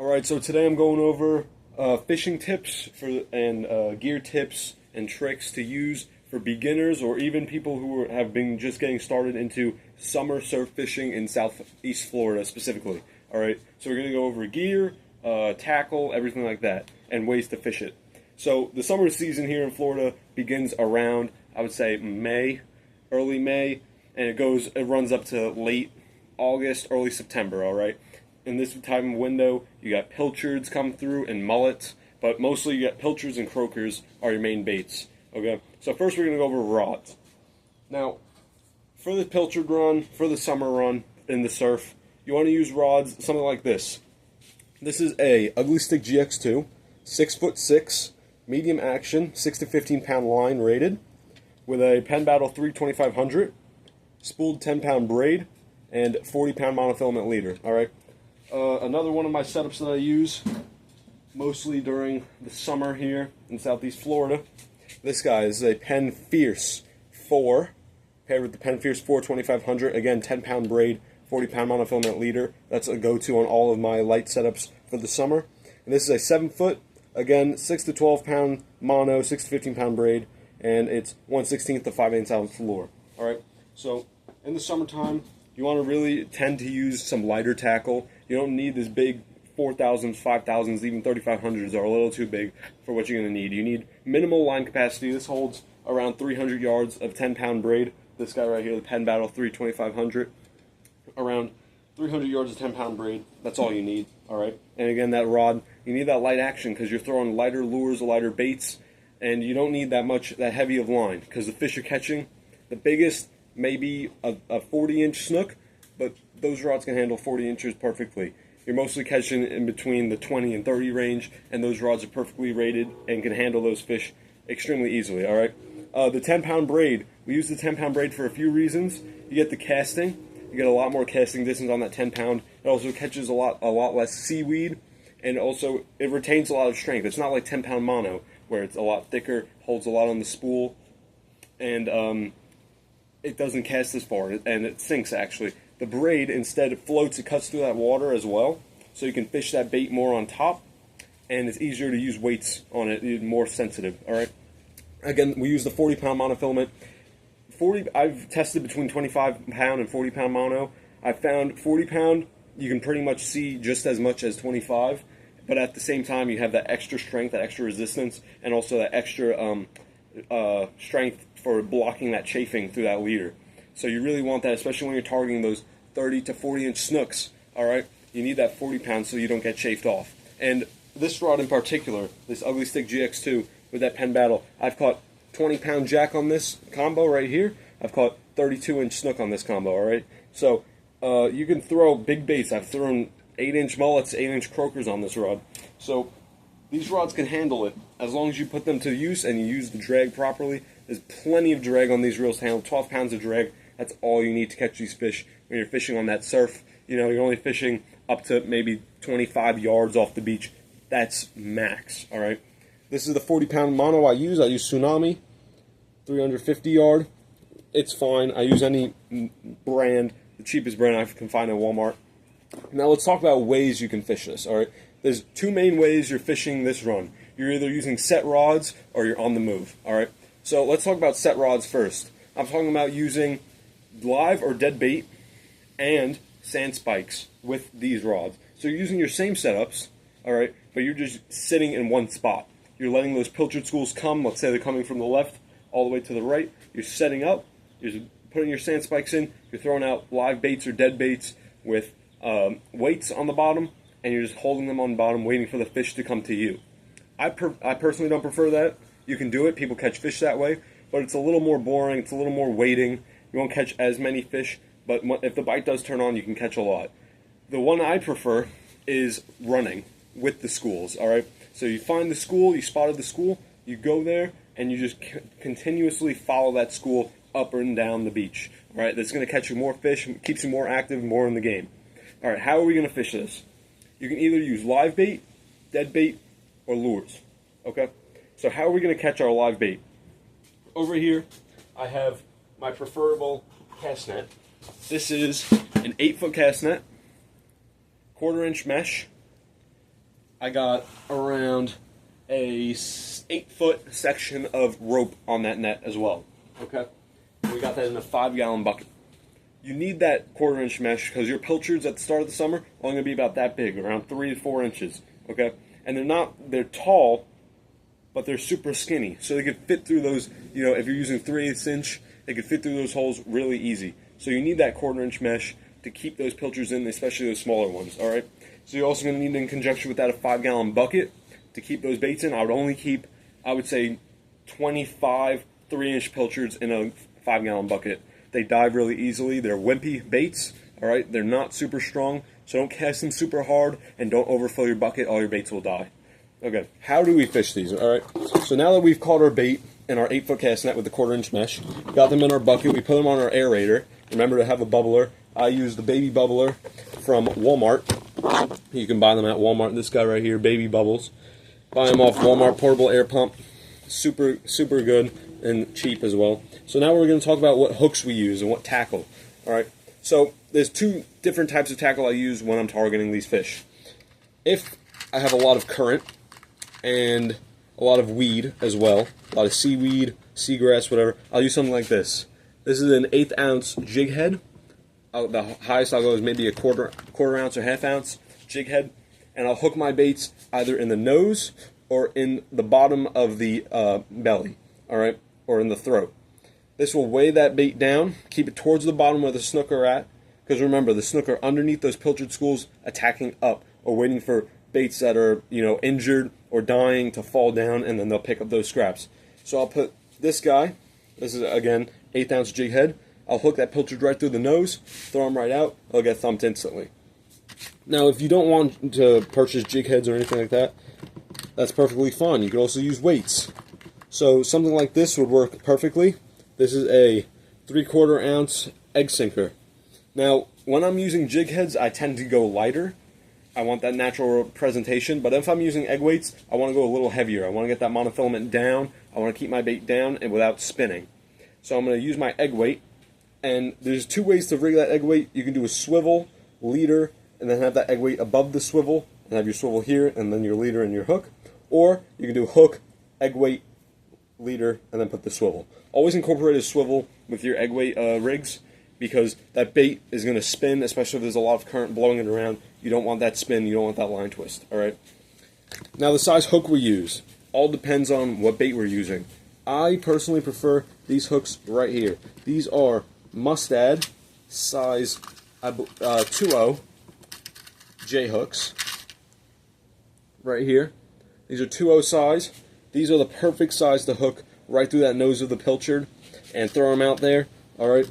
Alright, so today I'm going over fishing tips and gear tips and tricks to use for beginners or even people who have been just getting started into summer surf fishing in Southeast Florida specifically. Alright, so we're going to go over gear, tackle, everything like that, and ways to fish it. So the summer season here in Florida begins around, I would say, May, early May, and it runs up to late August, early September, alright? In this time window, you got pilchards come through and mullets, but mostly you got pilchards and croakers are your main baits. Okay, so first we're going to go over rods. Now, for the pilchard run, for the summer run in the surf, you want to use rods something like this. This is a Ugly Stick GX2, 6'6", medium action, 6 to 15 pound line rated, with a Penn Battle 3 2500, spooled 10 pound braid, and 40 pound monofilament leader. All right. Another one of my setups that I use, mostly during the summer here in Southeast Florida, this guy is a Penn Fierce IV, paired with the Penn Fierce IV 2500, again 10 pound braid, 40 pound monofilament leader. That's a go-to on all of my light setups for the summer. And this is a 7 foot, again 6 to 12 pound mono, 6 to 15 pound braid, and it's 1/16 to 5/8 ounce lure. Alright, so in the summertime, you want to really tend to use some lighter tackle. You don't need this big 4,000s, 5,000s, even 3,500s are a little too big for what you're going to need. You need minimal line capacity. This holds around 300 yards of 10 pound braid. This guy right here, the Penn Battle 3 2500, around 300 yards of 10 pound braid. That's all you need, alright? And again, that rod, you need that light action because you're throwing lighter lures, lighter baits, and you don't need that heavy of line because the fish you're catching, the biggest, maybe a 40-inch snook, but those rods can handle 40 inches perfectly. You're mostly catching in between the 20 and 30 range, and those rods are perfectly rated and can handle those fish extremely easily, alright? The 10 pound braid, we use the 10 pound braid for a few reasons. You get the casting, you get a lot more casting distance on that 10 pound. It also catches a lot less seaweed, and also it retains a lot of strength. It's not like 10 pound mono, where it's a lot thicker, holds a lot on the spool, and it doesn't cast as far, and it sinks actually. The braid, instead, it floats, it cuts through that water as well, so you can fish that bait more on top, and it's easier to use weights on it, it's more sensitive, alright? Again, we use the 40 pound monofilament. I've tested between 25 pound and 40 pound mono. I found 40 pound, you can pretty much see just as much as 25, but at the same time, you have that extra strength, that extra resistance, and also that extra strength for blocking that chafing through that leader. So you really want that, especially when you're targeting those 30 to 40 inch snooks, alright? You need that 40 pound so you don't get chafed off. And this rod in particular, this Ugly Stick GX2 with that Penn Battle, I've caught 20 pound jack on this combo right here. I've caught 32 inch snook on this combo, alright? So you can throw big baits. I've thrown 8 inch mullets, 8 inch croakers on this rod. So these rods can handle it as long as you put them to use and you use the drag properly. There's plenty of drag on these reels to handle. 12 pounds of drag, that's all you need to catch these fish when you're fishing on that surf. You know, you're only fishing up to maybe 25 yards off the beach. That's max, alright? This is the 40 pound mono I use. I use Tsunami, 350 yard. It's fine. I use any brand, the cheapest brand I can find at Walmart. Now let's talk about ways you can fish this, alright? There's two main ways you're fishing this run. You're either using set rods or you're on the move, alright? So let's talk about set rods first. I'm talking about using live or dead bait and sand spikes with these rods. So you're using your same setups, alright, but you're just sitting in one spot. You're letting those pilchard schools come, let's say they're coming from the left all the way to the right. You're setting up, you're putting your sand spikes in, you're throwing out live baits or dead baits with weights on the bottom, and you're just holding them on the bottom waiting for the fish to come to you. I personally don't prefer that. You can do it, people catch fish that way, but it's a little more boring, it's a little more waiting. You won't catch as many fish, but if the bite does turn on, you can catch a lot. The one I prefer is running with the schools, alright? So you find the school, you spotted the school, you go there, and you just continuously follow that school up and down the beach, alright? That's going to catch you more fish, keeps you more active, more in the game. Alright, how are we going to fish this? You can either use live bait, dead bait, or lures, okay? So how are we going to catch our live bait? Over here, I have my preferable cast net. This is an 8 foot cast net, 1/4 inch mesh, I got around a 8-foot section of rope on that net as well. Okay, we got that in a 5-gallon bucket. You need that 1/4-inch mesh because your pilchards at the start of the summer are only going to be about that big, around 3 to 4 inches. Okay, and they're tall, but they're super skinny, so they could fit through those. You know, if you're using 3/8 inch, they could fit through those holes really easy. So you need that 1/4-inch mesh to keep those pilchards in, especially those smaller ones. All right. So you're also going to need, in conjunction with that, a 5-gallon bucket to keep those baits in. I would only keep, I would say, 25 3-inch pilchards in a 5-gallon bucket. They dive really easily. They're wimpy baits. All right. They're not super strong, so don't cast them super hard and don't overfill your bucket. All your baits will die. Okay. How do we fish these? All right. So now that we've caught our bait in our 8-foot cast net with the 1/4-inch mesh, got them in our bucket. We put them on our aerator. Remember to have a bubbler. I use the baby bubbler from Walmart. You can buy them at Walmart. This guy right here, Baby Bubbles. Buy them off Walmart, portable air pump. Super, super good and cheap as well. So now we're going to talk about what hooks we use and what tackle. All right. So there's 2 different types of tackle I use when I'm targeting these fish. If I have a lot of current and a lot of weed as well, a lot of seaweed, seagrass, whatever, I'll use something like this. This is an 1/8 ounce jig head. The highest I'll go is maybe a quarter ounce or 1/2 ounce jig head, and I'll hook my baits either in the nose or in the bottom of the belly, all right, or in the throat. This will weigh that bait down, keep it towards the bottom where the snook are at, because remember, the snook are underneath those pilchard schools attacking up or waiting for baits that are, you know, injured or dying to fall down, and then they'll pick up those scraps. So I'll put this guy, this is, again, 1/8 ounce jig head. I'll hook that pilchard right through the nose, throw them right out, I'll get thumped instantly. Now, if you don't want to purchase jig heads or anything like that, that's perfectly fine. You could also use weights. So something like this would work perfectly. This is a 3/4 ounce egg sinker. Now, when I'm using jig heads, I tend to go lighter. I want that natural presentation, but if I'm using egg weights, I want to go a little heavier. I want to get that monofilament down. I want to keep my bait down and without spinning. So I'm going to use my egg weight. And there's 2 ways to rig that egg weight. You can do a swivel, leader, and then have that egg weight above the swivel, and have your swivel here, and then your leader and your hook. Or you can do hook, egg weight, leader, and then put the swivel. Always incorporate a swivel with your egg weight rigs, because that bait is going to spin, especially if there's a lot of current blowing it around. You don't want that spin, you don't want that line twist, all right? Now the size hook we use all depends on what bait we're using. I personally prefer these hooks right here. These are Mustad size 2.0 J hooks right here. These are 2.0 size. These are the perfect size to hook right through that nose of the pilchard and throw them out there. All right,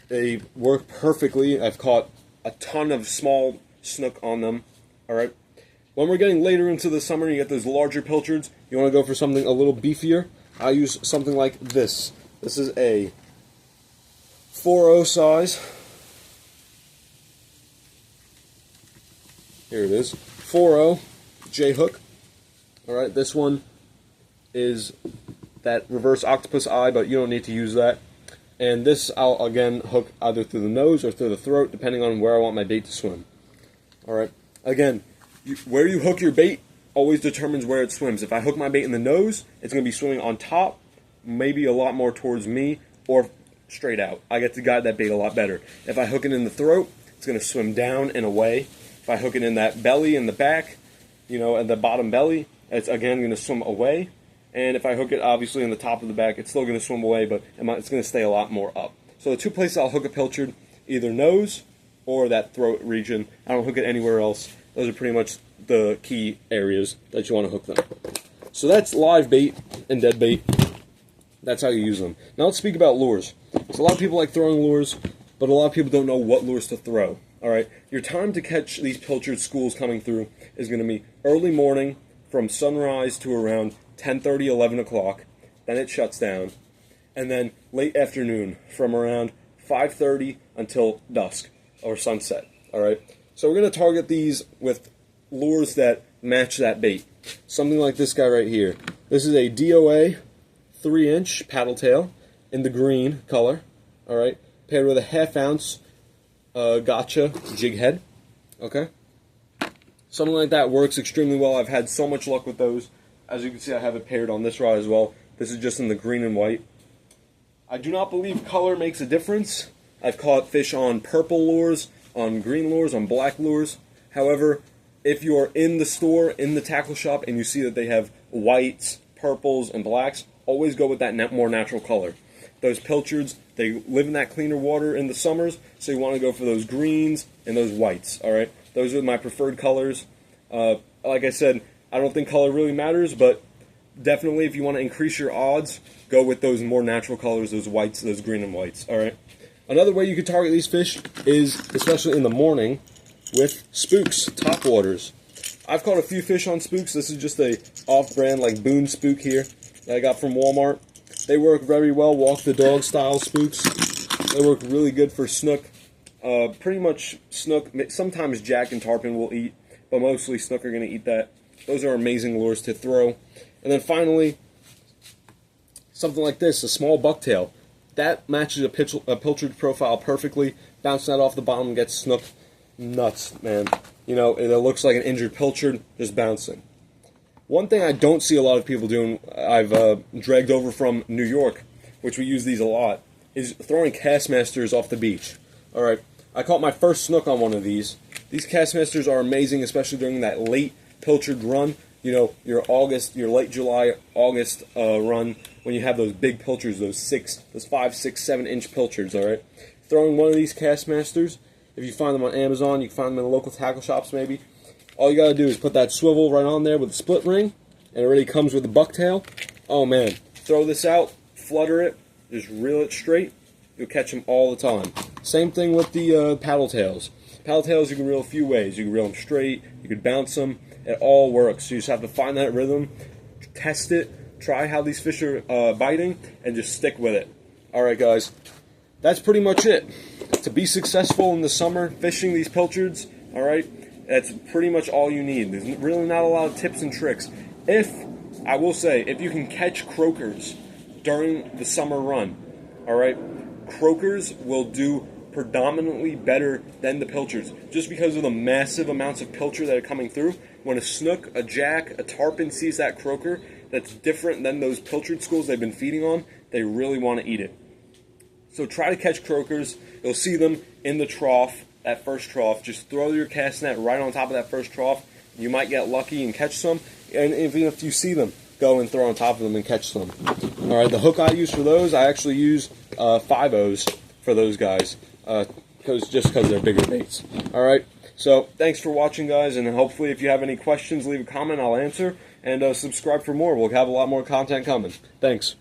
they work perfectly. I've caught a ton of small snook on them. All right, when we're getting later into the summer, you get those larger pilchards. You want to go for something a little beefier. I use something like this. This is a 4.0 size. Here it is, 4.0 J hook. All right, this one is that reverse octopus eye, but you don't need to use that. And this I'll again hook either through the nose or through the throat, depending on where I want my bait to swim. All right, again, where you hook your bait always determines where it swims. If I hook my bait in the nose, it's going to be swimming on top, maybe a lot more towards me, or straight out. I get to guide that bait a lot better. If I hook it in the throat, it's going to swim down and away. If I hook it in that belly in the back, you know, at the bottom belly, it's again going to swim away. And if I hook it obviously in the top of the back, it's still going to swim away, but it's going to stay a lot more up. So the 2 places I'll hook a pilchard, either nose or that throat region. I don't hook it anywhere else. Those are pretty much the key areas that you want to hook them. So that's live bait and dead bait. That's how you use them. Now let's speak about lures. So a lot of people like throwing lures, but a lot of people don't know what lures to throw. All right, your time to catch these pilchard schools coming through is going to be early morning from sunrise to around 10:30, 11 o'clock. Then it shuts down. And then late afternoon from around 5:30 until dusk or sunset. All right, so we're going to target these with lures that match that bait. Something like this guy right here. This is a DOA 3-inch paddle tail in the green color. All right, paired with a 1/2 ounce gotcha jig head. Okay, Something like that works extremely well. I've had so much luck with those. As you can see, I have it paired on this rod as well. This is just in the green and white. I do not believe color makes a difference. I've caught fish on purple lures, on green lures, on black lures. However, if you are in the store, in the tackle shop, and you see that they have whites, purples, and blacks, always go with that more natural color. Those pilchards, they live in that cleaner water in the summers, so you want to go for those greens and those whites, alright? Those are my preferred colors. Like I said, I don't think color really matters, but definitely if you want to increase your odds, go with those more natural colors, those whites, those green and whites, alright? Another way you can target these fish is, especially in the morning, with spooks, topwaters. I've caught a few fish on spooks. This is just a off-brand like Boone spook here that I got from Walmart. They work very well, walk the dog style spooks. They work really good for snook. Pretty much snook, sometimes jack and tarpon will eat, but mostly snook are going to eat that. Those are amazing lures to throw. And then finally, something like this, a small bucktail. That matches a pilchard profile perfectly. Bounce that off the bottom, gets snook nuts, man. You know, it looks like an injured pilchard, just bouncing. One thing I don't see a lot of people doing, I've dragged over from New York, which we use these a lot, is throwing Castmasters off the beach. Alright, I caught my first snook on one of these. These Castmasters are amazing, especially during that late pilchard run. You know, your late July, August run, when you have those big pilchards, those 5, 6, 7 inch pilchards, alright? Throwing one of these Castmasters, if you find them on Amazon, you can find them in the local tackle shops maybe. All you gotta do is put that swivel right on there with a split ring, and it already comes with a bucktail. Oh man, throw this out, flutter it, just reel it straight, you'll catch them all the time. Same thing with the paddle tails. Paddle tails you can reel a few ways. You can reel them straight, you can bounce them, it all works. You just have to find that rhythm, test it, try how these fish are biting, and just stick with it. Alright guys, that's pretty much it. To be successful in the summer fishing these pilchards, alright, that's pretty much all you need. There's really not a lot of tips and tricks. I will say, if you can catch croakers during the summer run, alright, croakers will do predominantly better than the pilchards, just because of the massive amounts of pilchard that are coming through. When a snook, a jack, a tarpon sees that croaker that's different than those pilchard schools they've been feeding on, they really want to eat it. So try to catch croakers. You'll see them in the trough, that first trough. Just throw your cast net right on top of that first trough. You might get lucky and catch some. And even if you see them, go and throw on top of them and catch some. Alright, the hook I use for those, I actually use 5-0s for those guys. Just because they're bigger baits. Alright, so thanks for watching guys, and hopefully if you have any questions, leave a comment, I'll answer. And subscribe for more. We'll have a lot more content coming. Thanks.